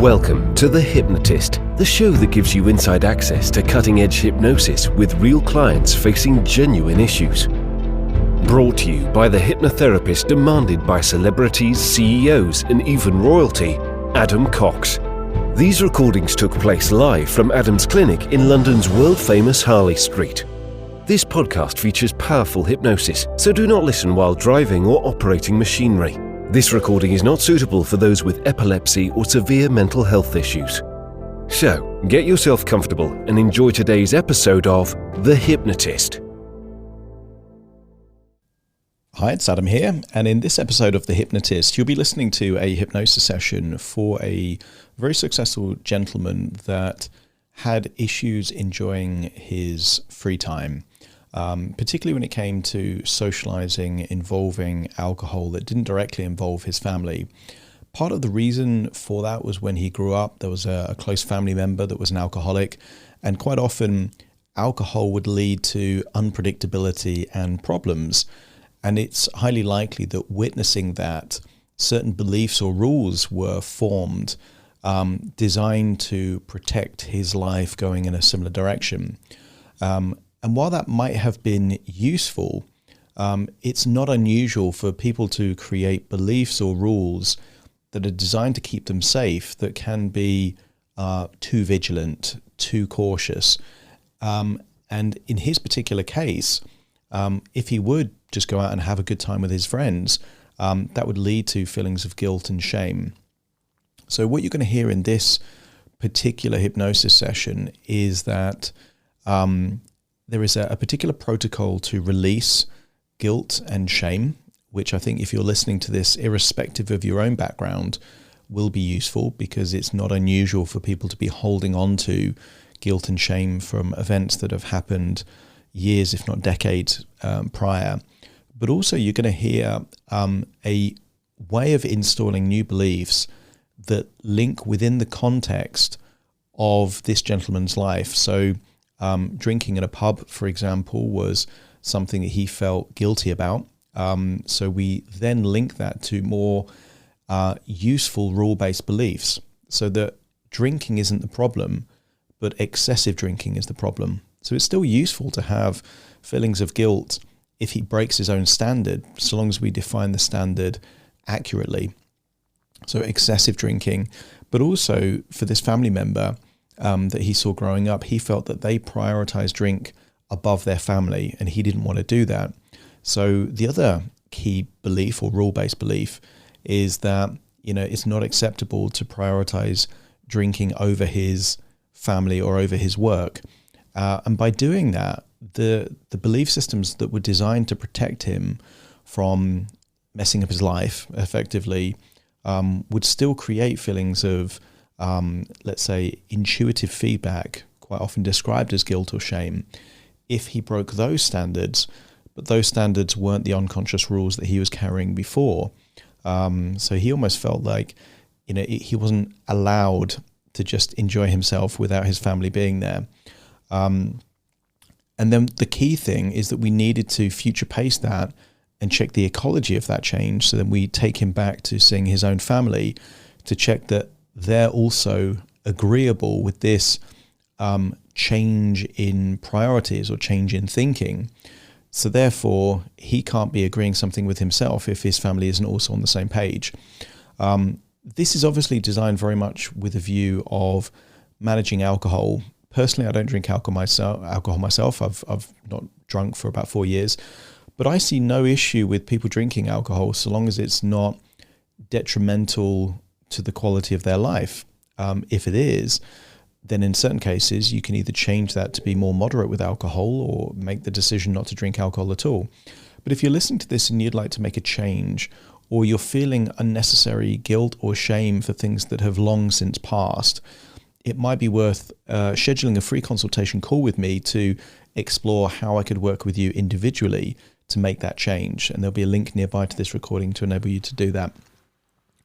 Welcome to The Hypnotist, the show that gives you inside access to cutting-edge hypnosis with real clients facing genuine issues. Brought to you by the hypnotherapist demanded by celebrities, CEOs, and even royalty, Adam Cox. These recordings took place live from Adam's clinic in London's world-famous Harley Street. This podcast features powerful hypnosis, so do not listen while driving or operating machinery. This recording is not suitable for those with epilepsy or severe mental health issues. So, get yourself comfortable and enjoy today's episode of The Hypnotist. Hi, it's Adam here, and in this episode of The Hypnotist, you'll be listening to a hypnosis session for a very successful gentleman that had issues enjoying his free time. Particularly when it came to socializing involving alcohol that didn't directly involve his family. Part of the reason for that was when he grew up, there was a close family member that was an alcoholic, and quite often alcohol would lead to unpredictability and problems. And it's highly likely that witnessing that, certain beliefs or rules were formed designed to protect his life going in a similar direction. And while that might have been useful, it's not unusual for people to create beliefs or rules that are designed to keep them safe that can be too vigilant, too cautious. And in his particular case, if he would just go out and have a good time with his friends, that would lead to feelings of guilt and shame. So what you're going to hear in this particular hypnosis session is that there is a particular protocol to release guilt and shame, which I think if you're listening to this, irrespective of your own background, will be useful because it's not unusual for people to be holding on to guilt and shame from events that have happened years, if not decades prior. But also you're going to hear a way of installing new beliefs that link within the context of this gentleman's life. So drinking in a pub, for example, was something that he felt guilty about. So we then link that to more useful rule-based beliefs, so that drinking isn't the problem, but excessive drinking is the problem. So it's still useful to have feelings of guilt if he breaks his own standard, so long as we define the standard accurately. So excessive drinking, but also for this family member that he saw growing up, he felt that they prioritized drink above their family, and he didn't want to do that. So the other key belief or rule-based belief is that, it's not acceptable to prioritize drinking over his family or over his work. And by doing that, the belief systems that were designed to protect him from messing up his life effectively would still create feelings of let's say, intuitive feedback, quite often described as guilt or shame, if he broke those standards, but those standards weren't the unconscious rules that he was carrying before. So he almost felt like, he wasn't allowed to just enjoy himself without his family being there. And then the key thing is that we needed to future pace that and check the ecology of that change. So then we take him back to seeing his own family to check that they're also agreeable with this change in priorities or change in thinking. So therefore, he can't be agreeing something with himself if his family isn't also on the same page. This is obviously designed very much with a view of managing alcohol. Personally, I don't drink alcohol myself. I've not drunk for about 4 years. But I see no issue with people drinking alcohol so long as it's not detrimental to the quality of their life. If it is, then in certain cases you can either change that to be more moderate with alcohol or make the decision not to drink alcohol at all. But if you're listening to this and you'd like to make a change, or you're feeling unnecessary guilt or shame for things that have long since passed, it might be worth scheduling a free consultation call with me to explore how I could work with you individually to make that change. And there'll be a link nearby to this recording to enable you to do that.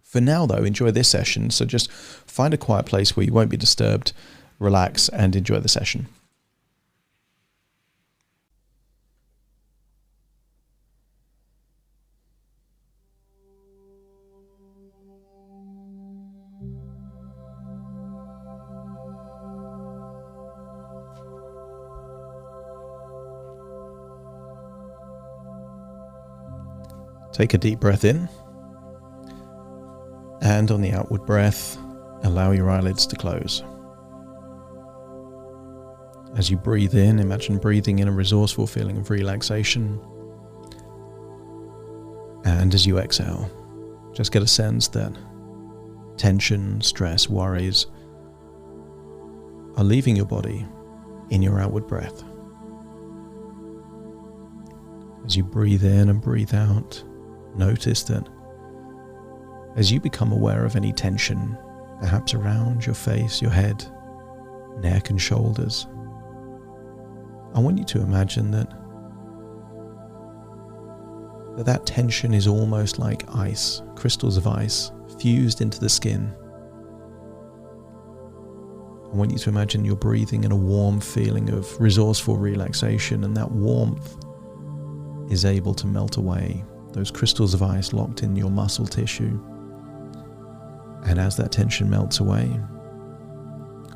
For now, though, enjoy this session. So just find a quiet place where you won't be disturbed, relax, and enjoy the session. Take a deep breath in, and on the outward breath, allow your eyelids to close. As you breathe in, imagine breathing in a resourceful feeling of relaxation. And as you exhale, just get a sense that tension, stress, worries are leaving your body in your outward breath. As you breathe in and breathe out, notice that as you become aware of any tension, perhaps around your face, your head, neck and shoulders, I want you to imagine that tension is almost like ice, crystals of ice fused into the skin. I want you to imagine you're breathing in a warm feeling of resourceful relaxation, and that warmth is able to melt away those crystals of ice locked in your muscle tissue. And as that tension melts away,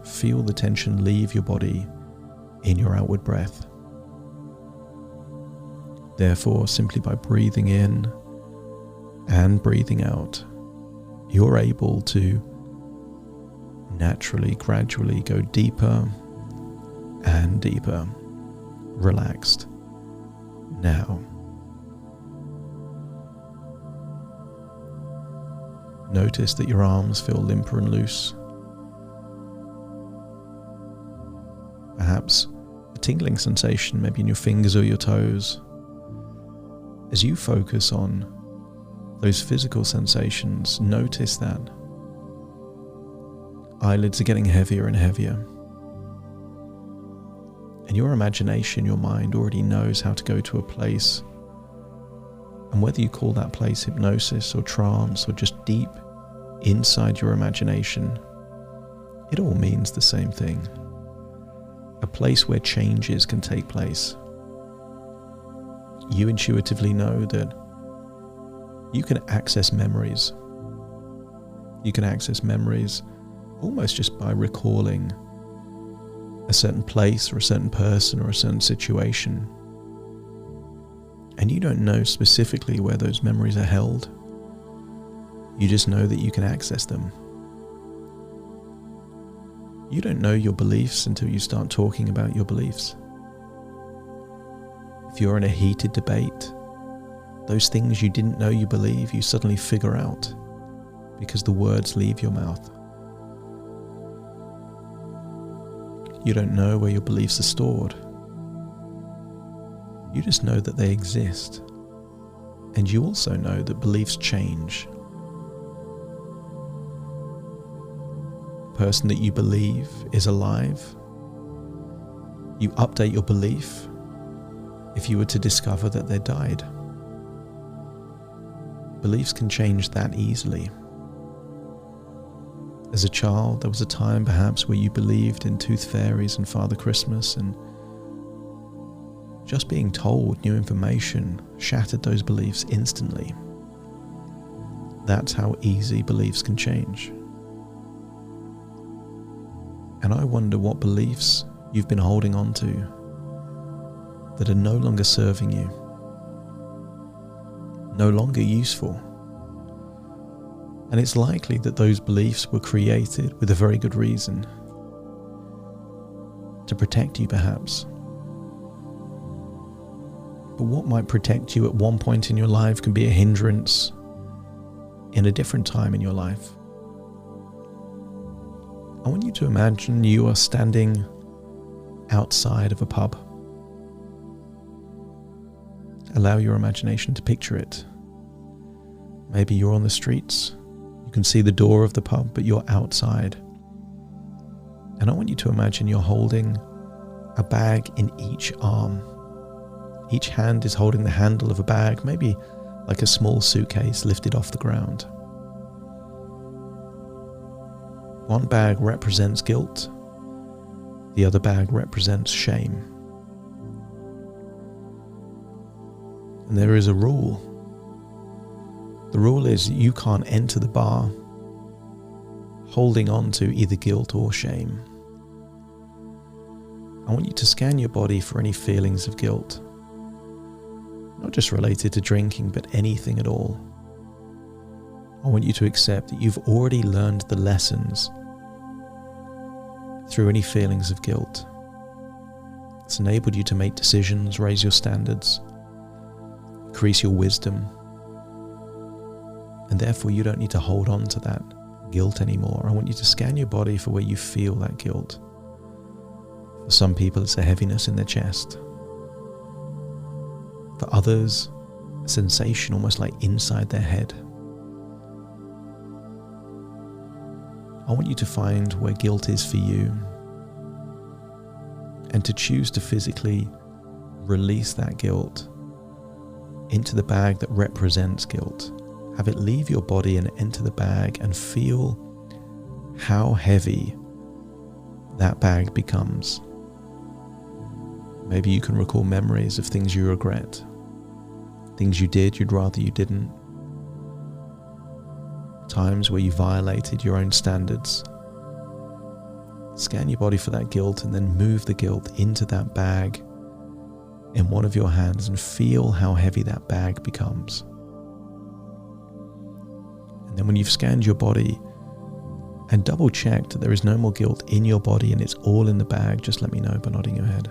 feel the tension leave your body in your outward breath. Therefore, simply by breathing in and breathing out, you're able to naturally, gradually go deeper and deeper, relaxed. Now, notice that your arms feel limper and loose. Perhaps a tingling sensation, maybe in your fingers or your toes. As you focus on those physical sensations, notice that eyelids are getting heavier and heavier. And your imagination, your mind already knows how to go to a place. And whether you call that place hypnosis or trance or just deep inside your imagination, it all means the same thing. A place where changes can take place. You intuitively know that you can access memories. You can access memories almost just by recalling a certain place or a certain person or a certain situation. And you don't know specifically where those memories are held. You just know that you can access them. You don't know your beliefs until you start talking about your beliefs. If you're in a heated debate, those things you didn't know you believe, you suddenly figure out because the words leave your mouth. You don't know where your beliefs are stored. You just know that they exist. And you also know that beliefs change. The person that you believe is alive. You update your belief if you were to discover that they died. Beliefs can change that easily. As a child, there was a time perhaps where you believed in tooth fairies and Father Christmas, and just being told new information shattered those beliefs instantly. That's how easy beliefs can change. And I wonder what beliefs you've been holding on to that are no longer serving you, no longer useful. And it's likely that those beliefs were created with a very good reason, to protect you perhaps. But what might protect you at one point in your life can be a hindrance in a different time in your life. I want you to imagine you are standing outside of a pub. Allow your imagination to picture it. Maybe you're on the streets. You can see the door of the pub, but you're outside. And I want you to imagine you're holding a bag in each arm. Each hand is holding the handle of a bag, maybe like a small suitcase lifted off the ground. One bag represents guilt. The other bag represents shame. And there is a rule. The rule is you can't enter the bar holding on to either guilt or shame. I want you to scan your body for any feelings of guilt. not just related to drinking, but anything at all. I want you to accept that you've already learned the lessons through any feelings of guilt. It's enabled you to make decisions, raise your standards, increase your wisdom, and therefore you don't need to hold on to that guilt anymore. I want you to scan your body for where you feel that guilt. For some people, it's a heaviness in their chest. For others, a sensation almost like inside their head. I want you to find where guilt is for you and to choose to physically release that guilt into the bag that represents guilt. Have it leave your body and enter the bag, and feel how heavy that bag becomes. Maybe you can recall memories of things you regret, things you did you'd rather you didn't, times where you violated your own standards. Scan your body for that guilt and then move the guilt into that bag in one of your hands and feel how heavy that bag becomes. And then when you've scanned your body and double checked that there is no more guilt in your body and it's all in the bag, just let me know by nodding your head.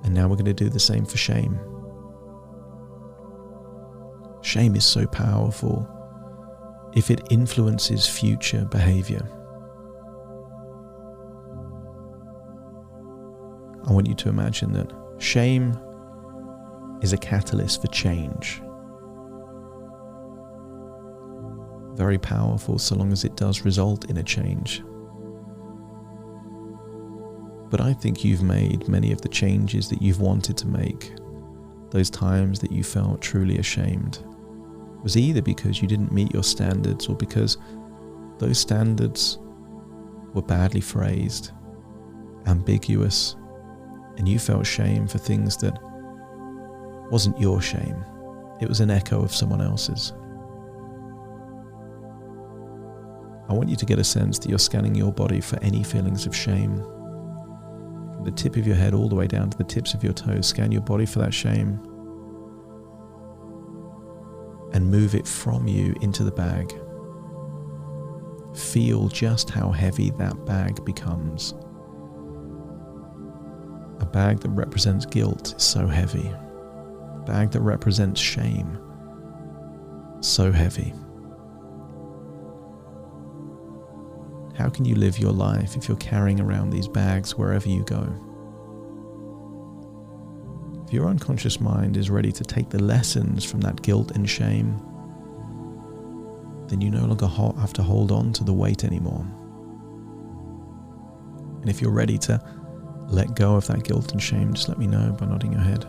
And now we're going to do the same for shame. Shame is so powerful if it influences future behavior. I want you to imagine that shame is a catalyst for change. Very powerful so long as it does result in a change. But I think you've made many of the changes that you've wanted to make. Those times that you felt truly ashamed was either because you didn't meet your standards or because those standards were badly phrased, ambiguous, and you felt shame for things that wasn't your shame. It was an echo of someone else's. I want you to get a sense that you're scanning your body for any feelings of shame. From the tip of your head all the way down to the tips of your toes, scan your body for that shame and move it from you into the bag. Feel just how heavy that bag becomes. A bag that represents guilt is so heavy. A bag that represents shame, so heavy. How can you live your life if you're carrying around these bags wherever you go? If your unconscious mind is ready to take the lessons from that guilt and shame, then you no longer have to hold on to the weight anymore. And if you're ready to let go of that guilt and shame, just let me know by nodding your head.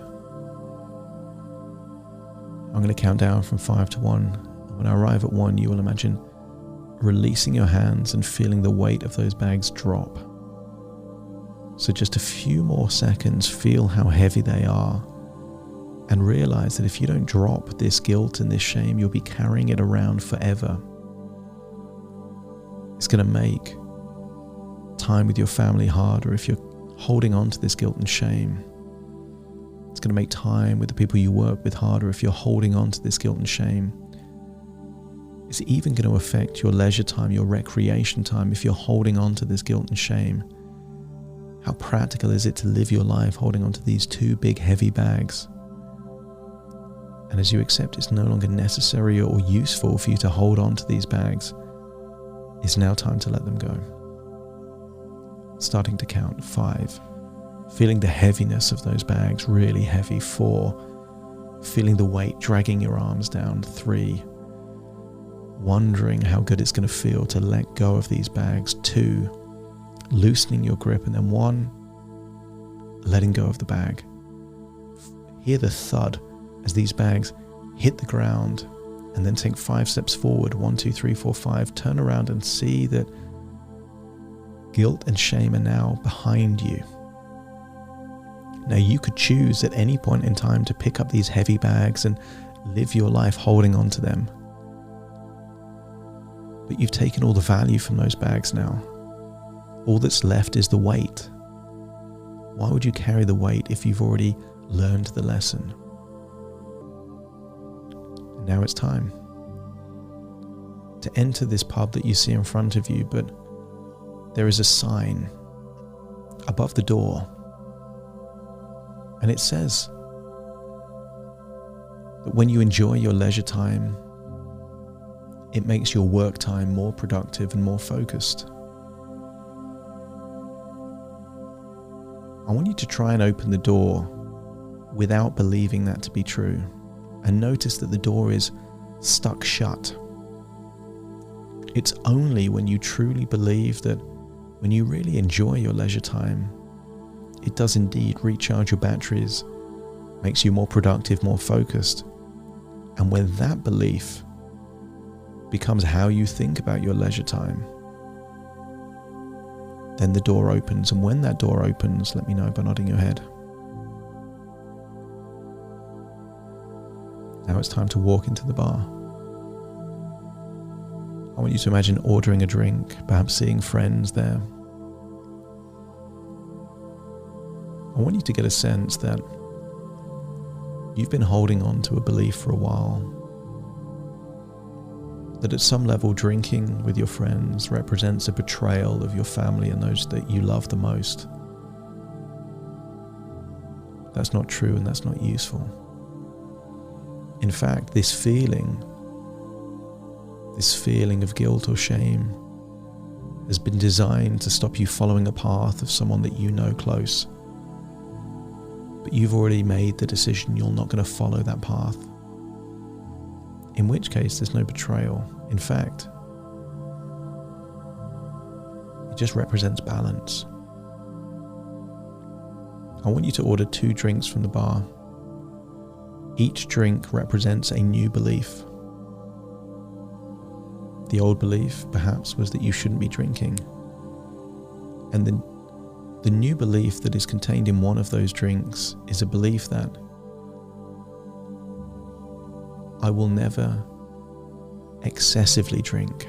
I'm going to count down from 5 to 1. And when I arrive at 1, you will imagine releasing your hands and feeling the weight of those bags drop. So just a few more seconds, feel how heavy they are, and realize that if you don't drop this guilt and this shame, you'll be carrying it around forever. It's going to make time with your family harder if you're holding on to this guilt and shame. It's going to make time with the people you work with harder if you're holding on to this guilt and shame. It's even going to affect your leisure time, your recreation time, if you're holding on to this guilt and shame. How practical is it to live your life holding on to these two big heavy bags? And as you accept it's no longer necessary or useful for you to hold on to these bags, it's now time to let them go. Starting to count. 5. Feeling the heaviness of those bags, really heavy. 4. Feeling the weight dragging your arms down. 3. Wondering how good it's going to feel to let go of these bags. 2. Loosening your grip. And then 1. Letting go of the bag. Hear the thud as these bags hit the ground, and then take 5 steps forward. 1, 2, 3, 4, 5. Turn around and see that guilt and shame are now behind you. Now you could choose at any point in time to pick up these heavy bags and live your life holding on to them. But you've taken all the value from those bags now. All that's left is the weight. Why would you carry the weight if you've already learned the lesson. And now it's time to enter this pub that you see in front of you, but there is a sign above the door, and it says that when you enjoy your leisure time, it makes your work time more productive and more focused. I want you to try and open the door without believing that to be true, and notice that the door is stuck shut. It's only when you truly believe that when you really enjoy your leisure time, it does indeed recharge your batteries, makes you more productive, more focused. And when that belief becomes how you think about your leisure time, then the door opens. And when that door opens, let me know by nodding your head. Now it's time to walk into the bar. I want you to imagine ordering a drink, perhaps seeing friends there. I want you to get a sense that you've been holding on to a belief for a while, that at some level drinking with your friends represents a betrayal of your family and those that you love the most. That's not true, and that's not useful. In fact, this feeling of guilt or shame has been designed to stop you following a path of someone that you know close. But you've already made the decision you're not going to follow that path. In which case, there's no betrayal. In fact, it just represents balance. I want you to order 2 drinks from the bar. Each drink represents a new belief. The old belief, perhaps, was that you shouldn't be drinking. And the new belief that is contained in one of those drinks is a belief that I will never excessively drink.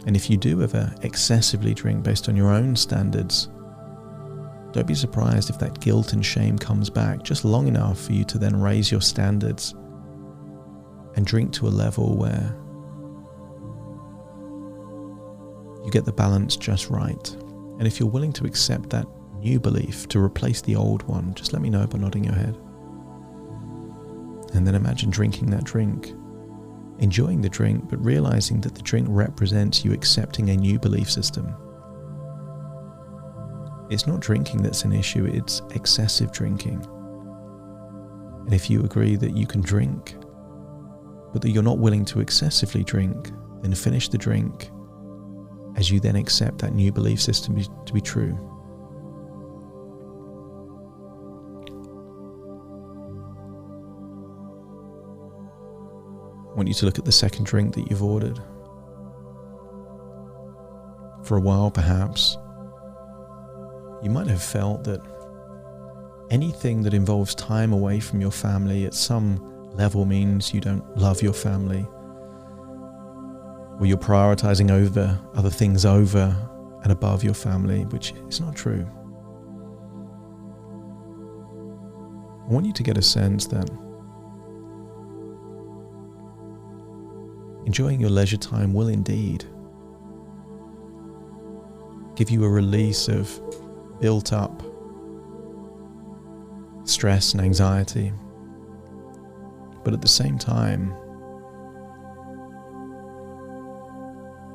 And if you do ever excessively drink based on your own standards, don't be surprised if that guilt and shame comes back just long enough for you to then raise your standards and drink to a level where you get the balance just right. And if you're willing to accept that new belief to replace the old one, just let me know by nodding your head. And then imagine drinking that drink, enjoying the drink, but realizing that the drink represents you accepting a new belief system. It's not drinking that's an issue, it's excessive drinking. And if you agree that you can drink, but that you're not willing to excessively drink, then finish the drink as you then accept that new belief system to be true. I want you to look at the second drink that you've ordered. For a while, perhaps, you might have felt that anything that involves time away from your family at some level means you don't love your family, or you're prioritizing other things over and above your family, which is not true. I want you to get a sense that enjoying your leisure time will indeed give you a release of built up stress and anxiety. But at the same time,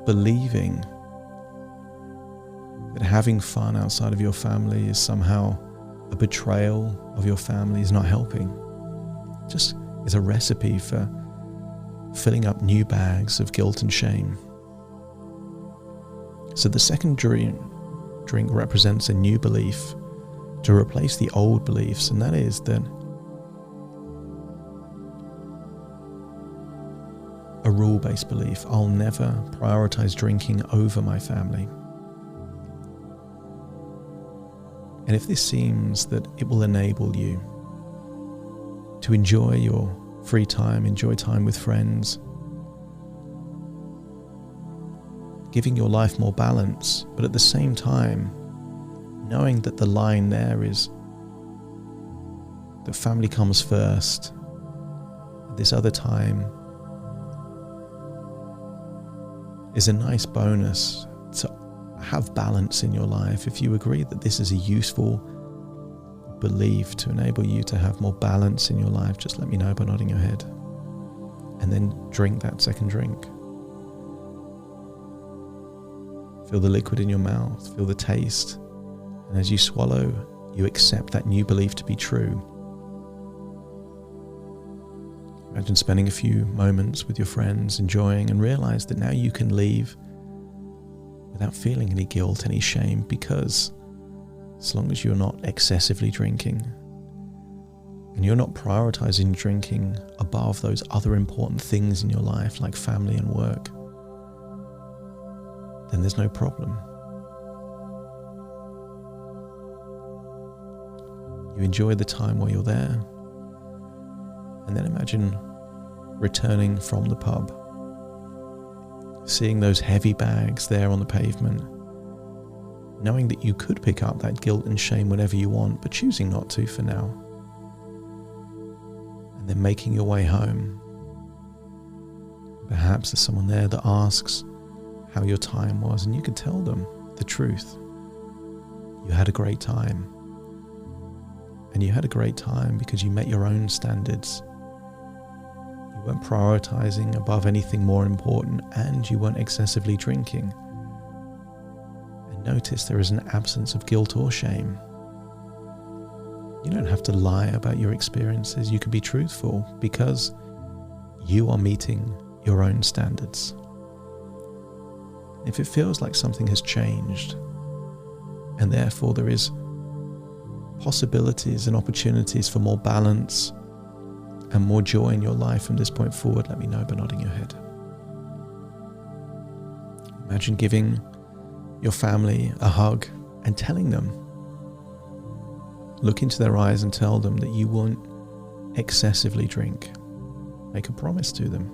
believing that having fun outside of your family is somehow a betrayal of your family is not helping. It just is a recipe for filling up new bags of guilt and shame. So the second drink represents a new belief to replace the old beliefs, and that is that a rule-based belief. I'll never prioritize drinking over my family. And if this seems that it will enable you to enjoy your free time, enjoy time with friends, giving your life more balance, but at the same time knowing that the line there is that family comes first. This other time is a nice bonus to have balance in your life. If you agree that this is a useful belief to enable you to have more balance in your life, just let me know by nodding your head. And then drink that second drink. Feel the liquid in your mouth, feel the taste. And as you swallow, you accept that new belief to be true. Imagine spending a few moments with your friends, enjoying, and realize that now you can leave without feeling any guilt, any shame, because as long as you're not excessively drinking and you're not prioritizing drinking above those other important things in your life like family and work, then there's no problem. You enjoy the time while you're there, and then imagine returning from the pub, seeing those heavy bags there on the pavement, knowing that you could pick up that guilt and shame whenever you want, but choosing not to for now. And then making your way home. Perhaps there's someone there that asks how your time was, and you can tell them the truth. You had a great time. And you had a great time because you met your own standards. You weren't prioritizing above anything more important, and you weren't excessively drinking. And notice there is an absence of guilt or shame. You don't have to lie about your experiences. You can be truthful because you are meeting your own standards. If it feels like something has changed, and therefore there is possibilities and opportunities for more balance and more joy in your life from this point forward, let me know by nodding your head. Imagine giving your family a hug and telling them, look into their eyes and tell them that you won't excessively drink. Make a promise to them.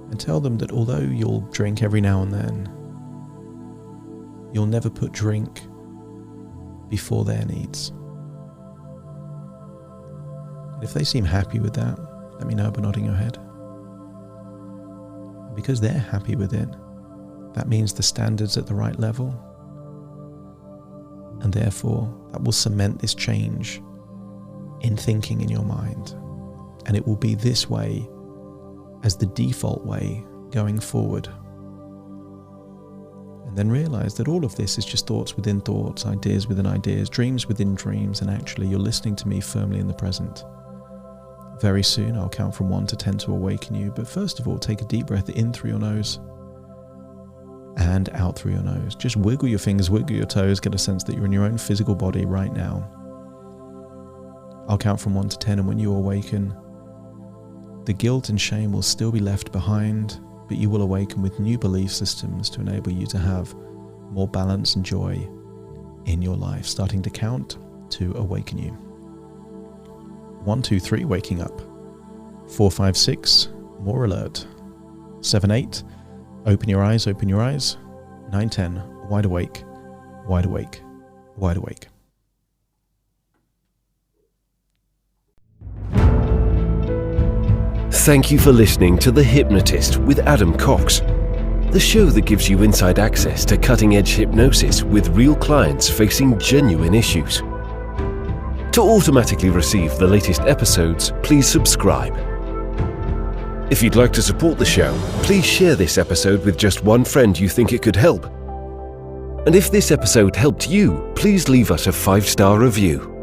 And tell them that although you'll drink every now and then, you'll never put drink before their needs. And if they seem happy with that, let me know by nodding your head. And because they're happy with it, that means the standard's at the right level. And therefore, that will cement this change in thinking in your mind. And it will be this way as the default way going forward. And then realize that all of this is just thoughts within thoughts, ideas within ideas, dreams within dreams, and actually you're listening to me firmly in the present. Very soon I'll count from 1 to 10 to awaken you, but first of all, take a deep breath in through your nose and out through your nose. Just wiggle your fingers, wiggle your toes, get a sense that you're in your own physical body right now. I'll count from 1 to 10, and when you awaken, the guilt and shame will still be left behind, but you will awaken with new belief systems to enable you to have more balance and joy in your life. Starting to count to awaken you. 1, 2, 3, waking up. 4, 5, 6, more alert. 7, 8, open your eyes, open your eyes. 9, 10, wide awake, wide awake, wide awake. Thank you for listening to The Hypnotist with Adam Cox, the show that gives you inside access to cutting-edge hypnosis with real clients facing genuine issues. To automatically receive the latest episodes, please subscribe. If you'd like to support the show, please share this episode with just one friend you think it could help. And if this episode helped you, please leave us a 5-star review.